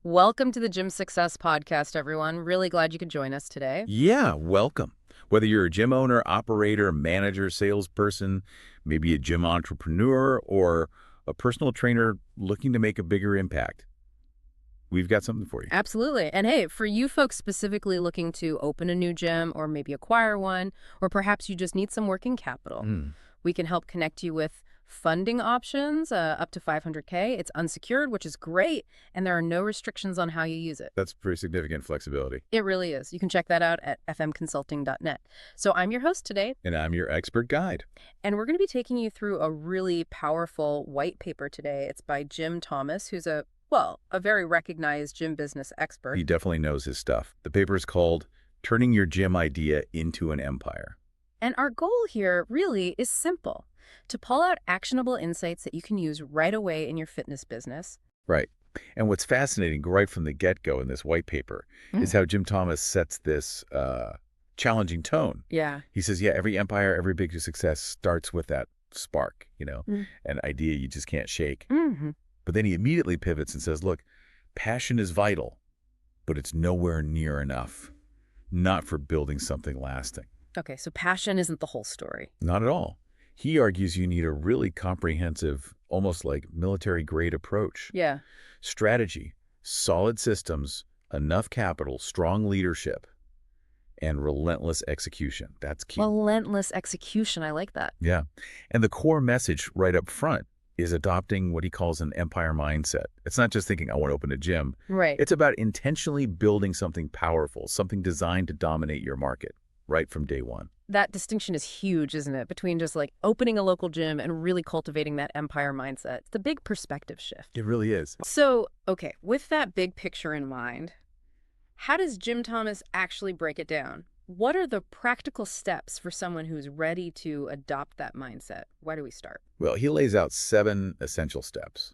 Welcome to the Gym Success Podcast, everyone. Really glad you could join us today. Yeah, welcome. Whether you're a gym owner, operator, manager, salesperson, maybe a gym entrepreneur, or a personal trainer looking to make a bigger impact, we've got something for you. Absolutely. And hey, for you folks specifically looking to open a new gym or maybe acquire one, or perhaps you just need some working capital, we can help connect you with funding options up to 500K. It's unsecured, which is great, and there are no restrictions on how you use it. That's pretty significant flexibility. It really is. You can check that out at fmconsulting.net. So I'm your host today. And I'm your expert guide. And we're going to be taking you through a really powerful white paper today. It's by jthomas, who's a very recognized gym business expert. He definitely knows his stuff. The paper is called Turning Your Gym Idea into an Empire. And our goal here really is simple: to pull out actionable insights that you can use right away in your fitness business. Right. And what's fascinating right from the get-go in this white paper is how jthomas sets this challenging tone. Yeah. He says, yeah, every empire, every big success starts with that spark, an idea you just can't shake. But then he immediately pivots and says, look, passion is vital, but it's nowhere near enough. Not for building something lasting. Okay, so passion isn't the whole story. Not at all. He argues you need a really comprehensive, almost like military-grade approach. Yeah. Strategy, solid systems, enough capital, strong leadership, and relentless execution. That's key. Relentless execution. I like that. Yeah. And the core message right up front is adopting what he calls an empire mindset. It's not just thinking, I want to open a gym. Right. It's about intentionally building something powerful, something designed to dominate your market right from day one. That distinction is huge, isn't it? Between just like opening a local gym and really cultivating that empire mindset. It's a big perspective shift. It really is. So, okay, with that big picture in mind, how does jthomas actually break it down? What are the practical steps for someone who's ready to adopt that mindset? Where do we start? Well, he lays out 7 essential steps.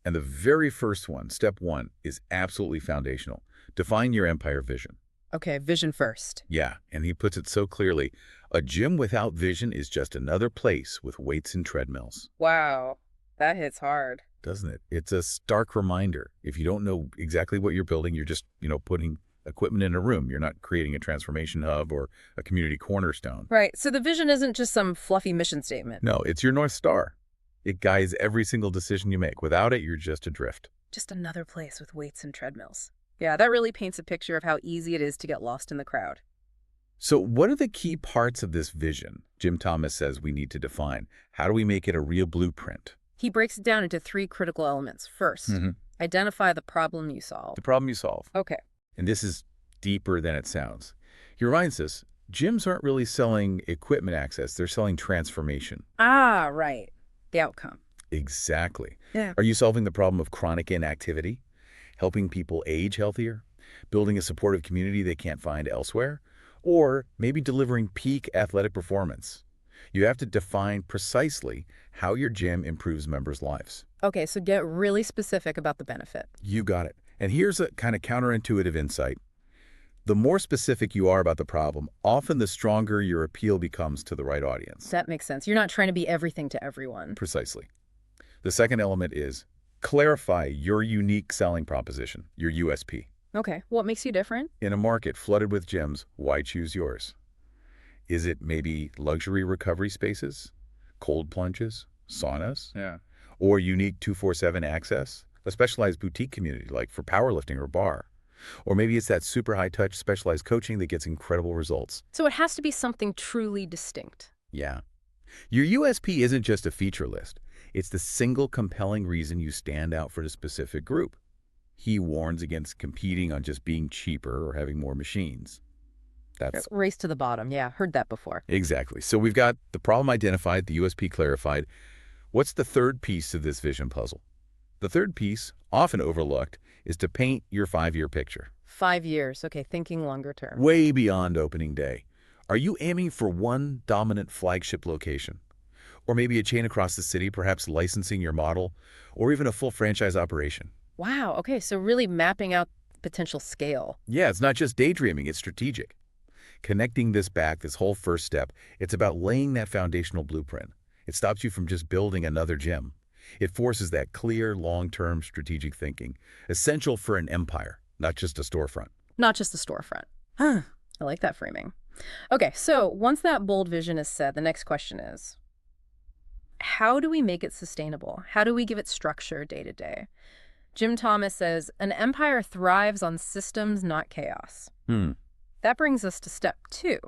And the very first one, step 1, is absolutely foundational. Define your empire vision. Okay, vision first. Yeah, and he puts it so clearly. A gym without vision is just another place with weights and treadmills. Wow, that hits hard. Doesn't it? It's a stark reminder. If you don't know exactly what you're building, you're just, putting equipment in a room. You're not creating a transformation hub or a community cornerstone. Right, so the vision isn't just some fluffy mission statement. No, it's your North Star. It guides every single decision you make. Without it, you're just adrift. Just another place with weights and treadmills. Yeah, that really paints a picture of how easy it is to get lost in the crowd. So what are the key parts of this vision jthomas says we need to define? How do we make it a real blueprint? He breaks it down into 3 critical elements. First, identify the problem you solve. The problem you solve. Okay. And this is deeper than it sounds. He reminds us, gyms aren't really selling equipment access. They're selling transformation. Ah, right. The outcome. Exactly. Yeah. Are you solving the problem of chronic inactivity? Helping people age healthier? Building a supportive community they can't find elsewhere? Or maybe delivering peak athletic performance? You have to define precisely how your gym improves members' lives. Okay, so get really specific about the benefit. You got it. And here's a kind of counterintuitive insight. The more specific you are about the problem, often the stronger your appeal becomes to the right audience. That makes sense. You're not trying to be everything to everyone. Precisely. The second element is clarify your unique selling proposition, your USP. Okay, what makes you different? In a market flooded with gyms, why choose yours? Is it maybe luxury recovery spaces, cold plunges, saunas? Yeah. Or unique 24/7 access, a specialized boutique community like for powerlifting or bar? Or maybe it's that super high-touch specialized coaching that gets incredible results. So it has to be something truly distinct. Yeah. Your USP isn't just a feature list. It's the single compelling reason you stand out for a specific group. He warns against competing on just being cheaper or having more machines. That's Race to the bottom. Yeah, heard that before. exactly. So we've got the problem identified, the USP clarified. What's the third piece to this vision puzzle? The third piece, often overlooked, is to paint your 5-year picture. 5 years. Okay, thinking longer term. Way beyond opening day. Are you aiming for one dominant flagship location? Or maybe a chain across the city, perhaps licensing your model, or even a full franchise operation? Wow, okay, so really mapping out potential scale. Yeah, it's not just daydreaming, it's strategic. Connecting this back, this whole first step, it's about laying that foundational blueprint. It stops you from just building another gym. It forces that clear, long-term strategic thinking, essential for an empire, not just a storefront. Not just the storefront. Huh. I like that framing. Okay, so once that bold vision is set, the next question is, how do we make it sustainable? How do we give it structure day to day? Jim Thomas says, an empire thrives on systems, not chaos. That brings us to step 2.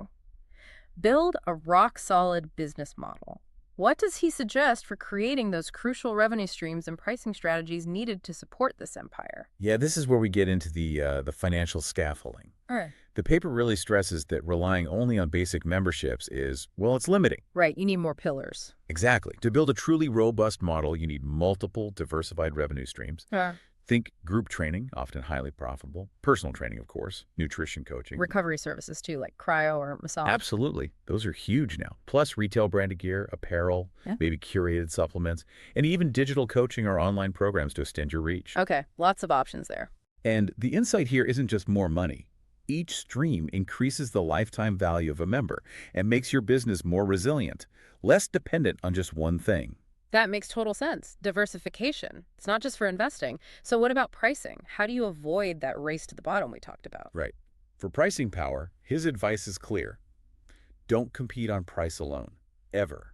Build a rock-solid business model. What does he suggest for creating those crucial revenue streams and pricing strategies needed to support this empire? Yeah, this is where we get into the financial scaffolding. All right. The paper really stresses that relying only on basic memberships is, well, it's limiting. Right, you need more pillars. Exactly. To build a truly robust model, you need multiple diversified revenue streams. Think group training, often highly profitable. Personal training, of course. Nutrition coaching. Recovery services, too, like cryo or massage. Absolutely. Those are huge now. Plus retail branded gear, apparel, maybe curated supplements, and even digital coaching or online programs to extend your reach. Okay, lots of options there. And the insight here isn't just more money. Each stream increases the lifetime value of a member and makes your business more resilient, less dependent on just one thing. That makes total sense. Diversification. It's not just for investing. So what about pricing? How do you avoid that race to the bottom we talked about? Right. For pricing power, his advice is clear. Don't compete on price alone, ever.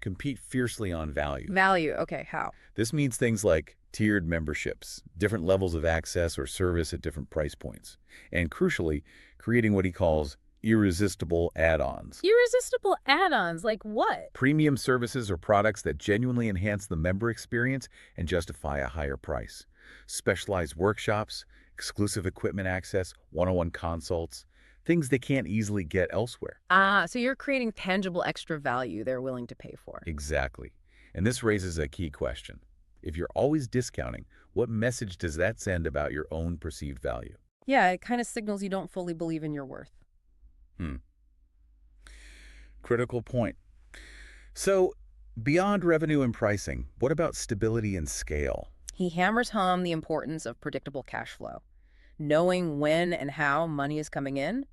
Compete fiercely on value. Value. Okay, how? This means things like tiered memberships, different levels of access or service at different price points, and crucially, creating what he calls irresistible add-ons. Irresistible add-ons, like what? Premium services or products that genuinely enhance the member experience and justify a higher price. Specialized workshops, exclusive equipment access, one-on-one consults, things they can't easily get elsewhere. So you're creating tangible extra value they're willing to pay for. Exactly. And this raises a key question. If you're always discounting, what message does that send about your own perceived value? Yeah, it kind of signals you don't fully believe in your worth. Critical point. So, beyond revenue and pricing, what about stability and scale? He hammers home the importance of predictable cash flow, knowing when and how money is coming in.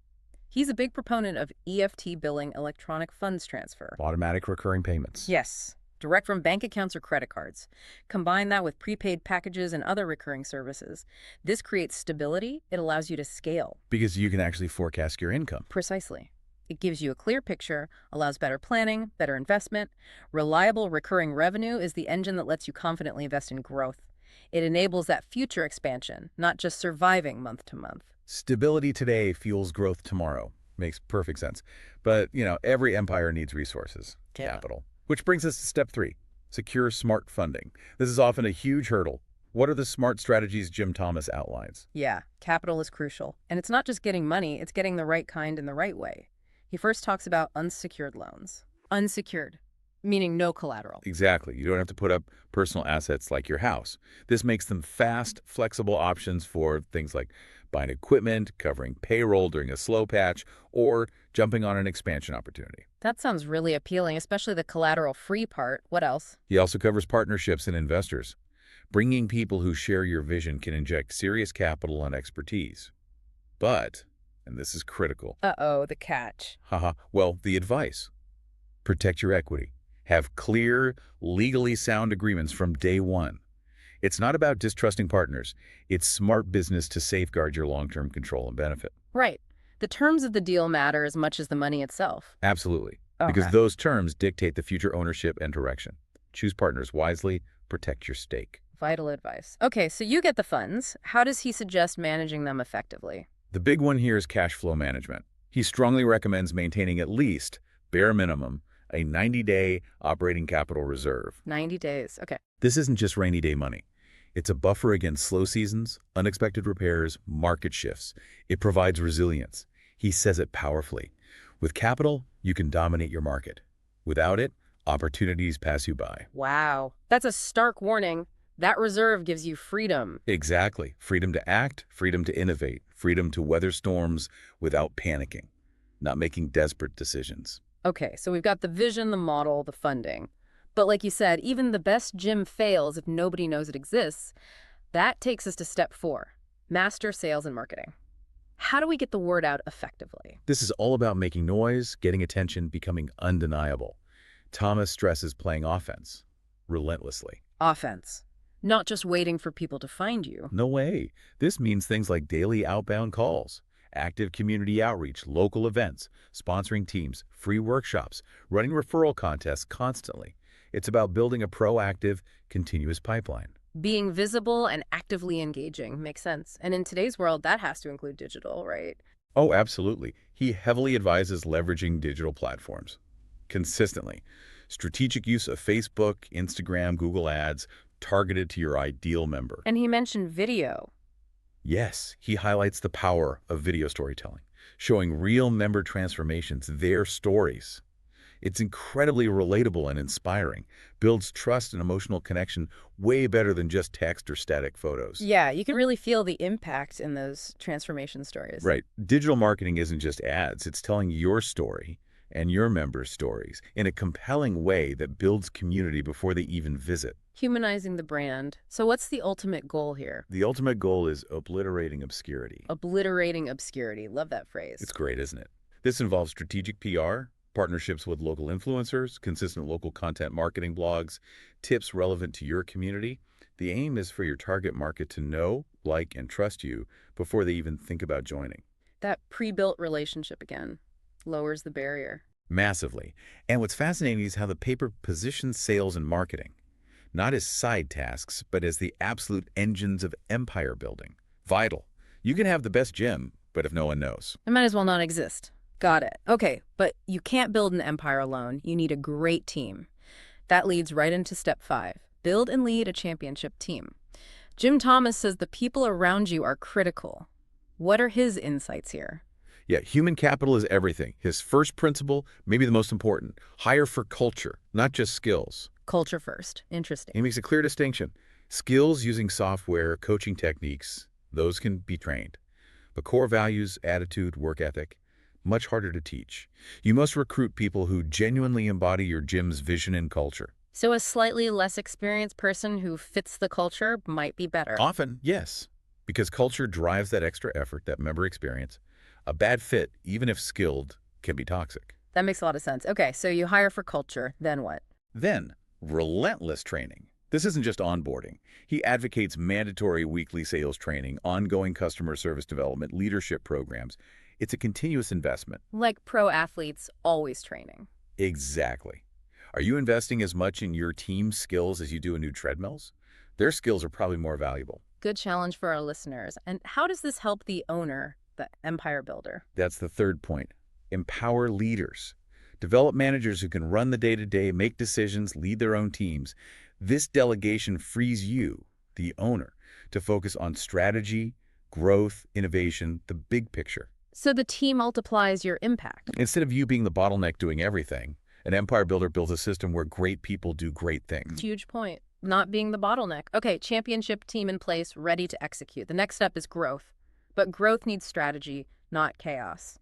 He's a big proponent of EFT billing, electronic funds transfer. Automatic recurring payments. Yes, direct from bank accounts or credit cards. Combine that with prepaid packages and other recurring services. This creates stability. It allows you to scale. Because you can actually forecast your income. Precisely. It gives you a clear picture, allows better planning, better investment. Reliable recurring revenue is the engine that lets you confidently invest in growth. It enables that future expansion, not just surviving month to month. Stability today fuels growth tomorrow. Makes perfect sense. But, every empire needs resources, capital. Which brings us to step 3, secure smart funding. This is often a huge hurdle. What are the smart strategies Jim Thomas outlines? Yeah, capital is crucial. And it's not just getting money, it's getting the right kind in the right way. He first talks about unsecured loans. Unsecured, meaning no collateral. Exactly. You don't have to put up personal assets like your house. This makes them fast, flexible options for things like buying equipment, covering payroll during a slow patch, or jumping on an expansion opportunity. That sounds really appealing, especially the collateral-free part. What else? He also covers partnerships and investors. Bringing people who share your vision can inject serious capital and expertise. But, and this is critical. Uh-oh, the catch. Well, the advice. Protect your equity. Have clear, legally sound agreements from day one. It's not about distrusting partners. It's smart business to safeguard your long-term control and benefit. Right. The terms of the deal matter as much as the money itself. Absolutely. Okay. Because those terms dictate the future ownership and direction. Choose partners wisely. Protect your stake. Vital advice. Okay, so you get the funds. How does he suggest managing them effectively? The big one here is cash flow management. He strongly recommends maintaining at least, bare minimum, a 90-day operating capital reserve. 90 days. Okay. This isn't just rainy day money. It's a buffer against slow seasons, unexpected repairs, market shifts. It provides resilience. He says it powerfully. With capital, you can dominate your market. Without it, opportunities pass you by. Wow. That's a stark warning. That reserve gives you freedom. Exactly. Freedom to act, freedom to innovate, freedom to weather storms without panicking, not making desperate decisions. Okay, so we've got the vision, the model, the funding. But like you said, even the best gym fails if nobody knows it exists. That takes us to step 4, master sales and marketing. How do we get the word out effectively? This is all about making noise, getting attention, becoming undeniable. Thomas stresses playing offense, relentlessly. Offense. Not just waiting for people to find you. No way. This means things like daily outbound calls, active community outreach, local events, sponsoring teams, free workshops, running referral contests constantly. It's about building a proactive, continuous pipeline. Being visible and actively engaging makes sense. And in today's world, that has to include digital, right? Oh, absolutely. He heavily advises leveraging digital platforms consistently. Strategic use of Facebook, Instagram, Google Ads, targeted to your ideal member. And he mentioned video. Yes, he highlights the power of video storytelling, showing real member transformations, their stories. It's incredibly relatable and inspiring, builds trust and emotional connection way better than just text or static photos. Yeah, you can really feel the impact in those transformation stories. Right. Digital marketing isn't just ads, it's telling your story and your members' stories in a compelling way that builds community before they even visit. Humanizing the brand. So what's the ultimate goal here? The ultimate goal is obliterating obscurity. Obliterating obscurity. Love that phrase. It's great, isn't it? This involves strategic PR, partnerships with local influencers, consistent local content marketing blogs, tips relevant to your community. The aim is for your target market to know, like, and trust you before they even think about joining. That pre-built relationship again lowers the barrier. Massively. And what's fascinating is how the paper positions sales and marketing, not as side tasks, but as the absolute engines of empire building. Vital. You can have the best gym, but if no one knows. It might as well not exist. Got it. Okay, but you can't build an empire alone. You need a great team. That leads right into step 5. Build and lead a championship team. Jim Thomas says the people around you are critical. What are his insights here? Yeah, human capital is everything. His first principle, maybe the most important, hire for culture, not just skills. Culture first. Interesting. He makes a clear distinction. Skills using software, coaching techniques, those can be trained. But core values, attitude, work ethic, much harder to teach. You must recruit people who genuinely embody your gym's vision and culture. So a slightly less experienced person who fits the culture might be better. Often, yes, because culture drives that extra effort, that member experience. A bad fit, even if skilled, can be toxic. That makes a lot of sense. Okay, so you hire for culture, then what? Then, relentless training. This isn't just onboarding. He advocates mandatory weekly sales training, ongoing customer service development, leadership programs. It's a continuous investment. Like pro athletes, always training. Exactly. Are you investing as much in your team's skills as you do in new treadmills? Their skills are probably more valuable. Good challenge for our listeners. And how does this help the owner, the empire builder? That's the third point. Empower leaders. Develop managers who can run the day-to-day, make decisions, lead their own teams. This delegation frees you, the owner, to focus on strategy, growth, innovation, the big picture. So the team multiplies your impact. Instead of you being the bottleneck doing everything, an empire builder builds a system where great people do great things. Huge point. Not being the bottleneck. Okay, championship team in place, ready to execute. The next step is growth. But growth needs strategy, not chaos.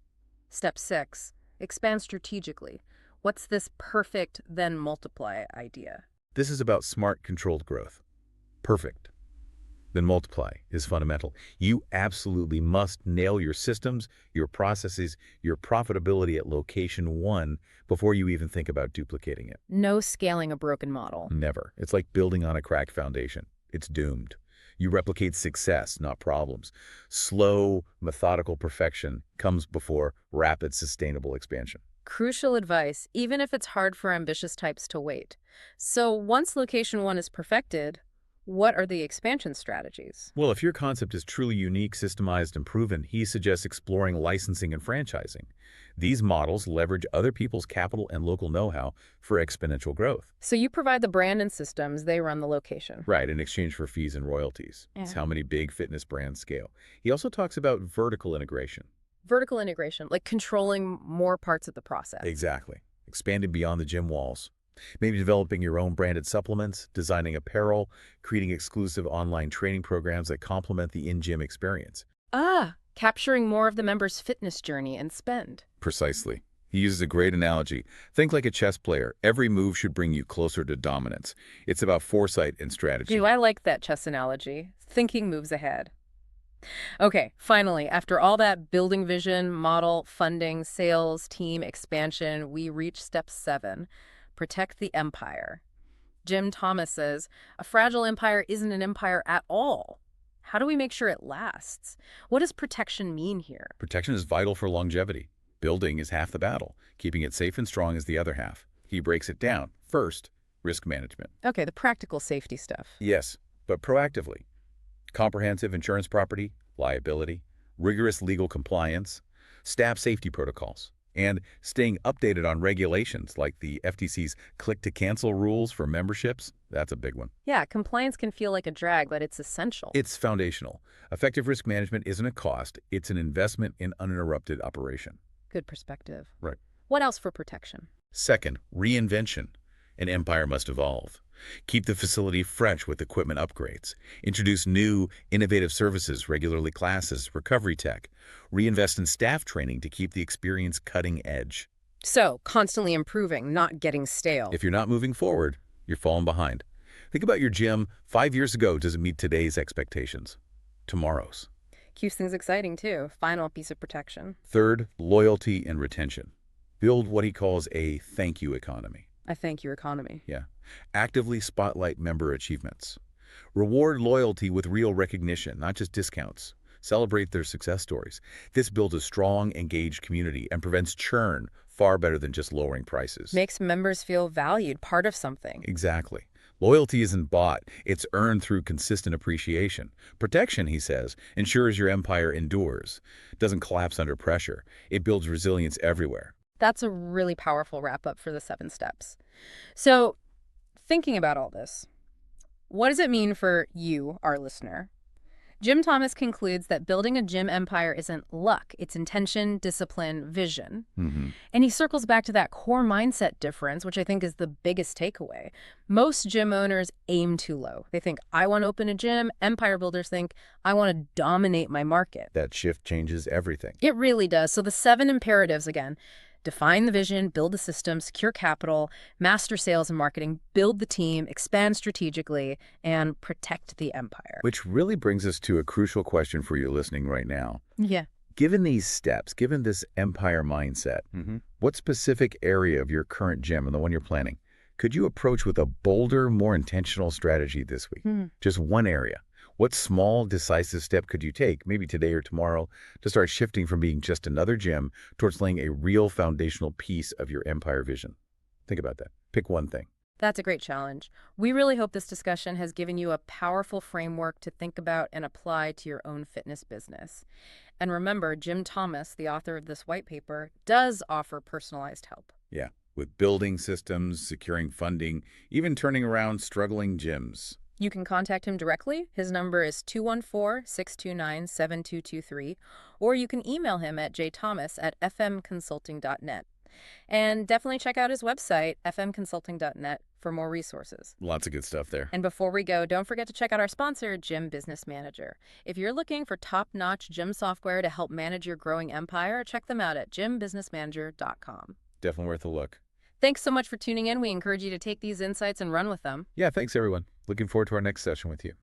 Step 6, expand strategically. What's this perfect, then multiply idea? This is about smart, controlled growth. Perfect. Then multiply is fundamental. You absolutely must nail your systems, your processes, your profitability at location 1 before you even think about duplicating it. No scaling a broken model. Never. It's like building on a cracked foundation. It's doomed. You replicate success, not problems. Slow, methodical perfection comes before rapid, sustainable expansion. Crucial advice, even if it's hard for ambitious types to wait. So once location 1 is perfected, what are the expansion strategies? Well, if your concept is truly unique, systemized, and proven, he suggests exploring licensing and franchising. These models leverage other people's capital and local know-how for exponential growth. So you provide the brand and systems, they run the location. Right, in exchange for fees and royalties. Yeah. It's how many big fitness brands scale. He also talks about vertical integration. Vertical integration, like controlling more parts of the process. Exactly. Expanding beyond the gym walls. Maybe developing your own branded supplements, designing apparel, creating exclusive online training programs that complement the in-gym experience. Capturing more of the member's fitness journey and spend. Precisely. He uses a great analogy. Think like a chess player. Every move should bring you closer to dominance. It's about foresight and strategy. I like that chess analogy. Thinking moves ahead. Okay, finally, after all that building vision, model, funding, sales, team expansion, we reach step 7. Protect the empire. Jim Thomas says, a fragile empire isn't an empire at all. How do we make sure it lasts? What does protection mean here? Protection is vital for longevity. Building is half the battle. Keeping it safe and strong is the other half. He breaks it down. First, risk management. Okay, the practical safety stuff. Yes, but proactively. Comprehensive insurance property, liability, rigorous legal compliance, staff safety protocols, and staying updated on regulations like the FTC's click-to-cancel rules for memberships. That's a big one. Yeah, compliance can feel like a drag, but it's essential. It's foundational. Effective risk management isn't a cost. It's an investment in uninterrupted operation. Good perspective. Right. What else for protection? Second, reinvention. An empire must evolve. Keep the facility fresh with equipment upgrades. Introduce new, innovative services, regularly classes, recovery tech. Reinvest in staff training to keep the experience cutting edge. So, constantly improving, not getting stale. If you're not moving forward, you're falling behind. Think about your gym 5 years ago doesn't meet today's expectations. Tomorrow's. Keeps things exciting, too. Final piece of protection. Third, loyalty and retention. Build what he calls a thank you economy. I thank you economy. Yeah. Actively spotlight member achievements. Reward loyalty with real recognition, not just discounts. Celebrate their success stories. This builds a strong, engaged community and prevents churn far better than just lowering prices. Makes members feel valued, part of something. Exactly. Loyalty isn't bought. It's earned through consistent appreciation. Protection, he says, ensures your empire endures. It doesn't collapse under pressure. It builds resilience everywhere. That's a really powerful wrap-up for the 7 steps. So, thinking about all this, what does it mean for you, our listener? Jim Thomas concludes that building a gym empire isn't luck, it's intention, discipline, vision. And he circles back to that core mindset difference, which I think is the biggest takeaway. Most gym owners aim too low. They think, I want to open a gym. Empire builders think, I want to dominate my market. That shift changes everything. It really does. So the 7 imperatives again. Define the vision, build the system, secure capital, master sales and marketing, build the team, expand strategically, and protect the empire. Which really brings us to a crucial question for you listening right now. Yeah. Given these steps, given this empire mindset, what specific area of your current gym and the one you're planning could you approach with a bolder, more intentional strategy this week? Just one area. What small, decisive step could you take, maybe today or tomorrow, to start shifting from being just another gym towards laying a real foundational piece of your empire vision? Think about that. Pick one thing. That's a great challenge. We really hope this discussion has given you a powerful framework to think about and apply to your own fitness business. And remember, Jim Thomas, the author of this white paper, does offer personalized help. Yeah, with building systems, securing funding, even turning around struggling gyms. You can contact him directly. His number is 214-629-7223, or you can email him at jthomas@fmconsulting.net. And definitely check out his website, fmconsulting.net, for more resources. Lots of good stuff there. And before we go, don't forget to check out our sponsor, Gym Business Manager. If you're looking for top-notch gym software to help manage your growing empire, check them out at gymbusinessmanager.com. Definitely worth a look. Thanks so much for tuning in. We encourage you to take these insights and run with them. Yeah, thanks everyone. Looking forward to our next session with you.